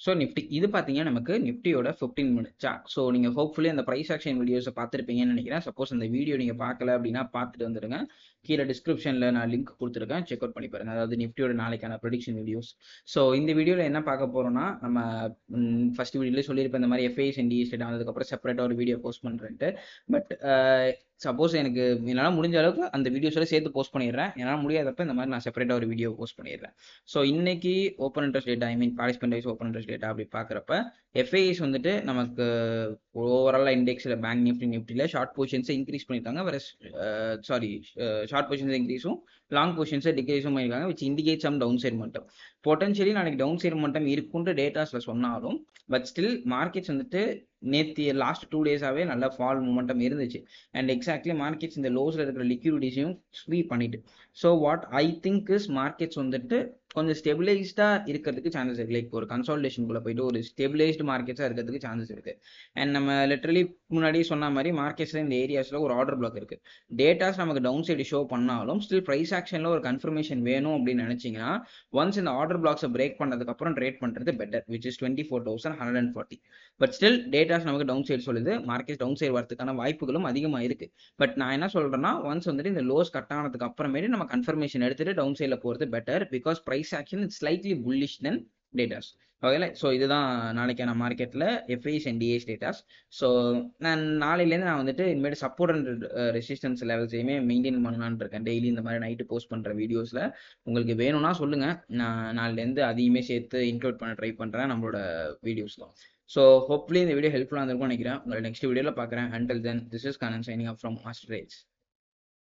So Nifty இது பார்த்தீங்கன்னா நமக்கு நிஃப்டியோட 15 மினிட் சார்ட். ஸோ நீங்கள் ஹோப்ஃபுல்லி அந்த ப்ரைஸ் ஆக்ஷன் வீடியோஸை பார்த்துருப்பீங்கன்னு நினைக்கிறேன். சப்போஸ் அந்த வீடியோ நீங்கள் பார்க்கல அப்படின்னா பார்த்துட்டு வந்துடுங்க. கீழே டிஸ்கிரிப்ஷனில் நான் லிங்க் கொடுத்துருக்கேன், செக் அவுட் பண்ணி பாருங்க. அதாவது நிஃப்டியோட நாளைக்கான ப்ரெடிக்ஷன் வீடியோஸ். ஸோ இந்த வீடியோவில் என்ன பார்க்க போகிறோம்னா, நம்ம ஃபர்ஸ்ட் வீடியோலேயே சொல்லியிருப்பேன் இந்த மாதிரி எஃப்ஐஎஸ் அண்ட் டிஎஸ் டேட்டா வந்ததுக்கப்புறம் செப்பரேட்டாக ஒரு வீடியோ போஸ்ட் பண்ணுறேன்ட்டு. பட் சப்போஸ் எனக்கு என்னால் முடிஞ்ச அளவுக்கு அந்த வீடியோஸோட சேர்த்து போஸ்ட் பண்ணிடுறேன். என்னால் முடியாதப்ப இந்த மாதிரி நான் செப்பரேட்டாக ஒரு வீடியோ போஸ்ட் பண்ணிடுறேன். ஸோ இன்னைக்கு open interest data, I mean participant wise open interest data அப்படி பார்க்குறப்ப எஃப்ஐஎஸ் வந்துட்டு நமக்கு ஓவராலாக இண்டெக்ஸில் பேங்க் நிஃப்டியில் ஷார்ட் பொசிஷன்ஸை இன்க்ரீஸ் பண்ணியிருக்காங்க. வேற ஷார்ட் பொசிஷன்ஸை இன்க்ரீஸும் லாங் பொசிஷன்ஸை டிக்ரீஸும் பண்ணியிருக்காங்க, which indicate some downside மட்டம். பொட்டன்ஷியலி நாளைக்கு டவுன் சைட் மட்டம் இருக்குன்ற டேட்டாஸில் சொன்னாலும் பட் ஸ்டில் மார்க்கெட்ஸ் வந்துட்டு நேற்று லாஸ்ட் 2 டேஸாகவே நல்ல ஃபால் மூமெண்டம் இருந்துச்சு. அண்ட் எக்ஸாக்ட்லி மார்க்கெட்ஸ் இந்த லோஸில் இருக்கிற லிக்விடிட்டிஸையும் ஸ்வீப் பண்ணிட்டு. So what I think is markets வந்துட்டு கொஞ்சம் ஸ்டெபிளைஸ்டாக இருக்கிறதுக்கு சான்சஸ் இருக்குது. லைக் ஒரு கன்சால்டேஷனுக்குள்ளே போயிட்டு ஒரு ஸ்டெபிளைஸ்டு மார்க்கெட்ஸாக இருக்கிறதுக்கு சான்சஸ் இருக்குது. அண்ட் நம்ம லிட்டரலி முன்னாடியே சொன்ன மாதிரி மார்க்கெட்ஸில் இந்த ஏரியாஸில் ஒரு ஆர்டர் பிளாக் இருக்குது. டேட்டாஸ் நமக்கு டவுன் சைடு ஷோ பண்ணாலும் ஸ்டில் ப்ரைஸ் ஆக்ஷனில் ஒரு கன்ஃபர்மேஷன் வேணும் அப்படின்னு நினச்சிங்கன்னா ஒன்ஸ் இந்த ஆர்டர் பிளாக்ஸை பிரேக் பண்ணதுக்கப்புறம் ட்ரேட் பண்ணுறது better, which is 24,140. But still datas நமக்கு டவுன் சைடு சொல்லுது, மார்க்கெட் டவுன் சைடு வரதுக்கான வாய்ப்புகளும் அதிகமாக இருக்கு. பட் நான் என்ன சொல்றேன்னா, ஒன்ஸ் வந்துட்டு இந்த லோஸ் கட் ஆனதுக்கு அப்புறமேட்டு நம்ம கன்ஃபர்மேஷன் எடுத்துட்டு டவுன் சைடில் போகிறது better, because price action it's slightly bullish then datas. ஓகேல, ஸோ இதுதான் நாளைக்கான மார்க்கெட்டில் FIIs and DIIs datas. So நான் நாளையிலேருந்து நான் வந்துட்டு இனிமேல் சப்போர்ட் அண்ட் ரெசிஸ்டன்ஸ் லெவல்ஸையுமே மெயின்டைன் பண்ணலான்னு இருக்கேன். டெய்லி இந்த மாதிரி நைட்டு போஸ்ட் பண்ணுற வீடியோஸில் உங்களுக்கு வேணும்னா சொல்லுங்கள், நான் நாளிலேருந்து அதையுமே சேர்த்து இன்க்ளூட் பண்ண ட்ரை பண்ணுறேன் நம்மளோட வீடியோஸில். ஸோ ஹோப்ஃபுல்லி இந்த வீடியோ ஹெல்ப்ஃபுல்லாக இருந்திருக்கும்னு நினைக்கிறேன். உங்களை நெக்ஸ்ட் வீடியோவில் பார்க்குறேன். Until then, this is Kannan signing up from Master trades.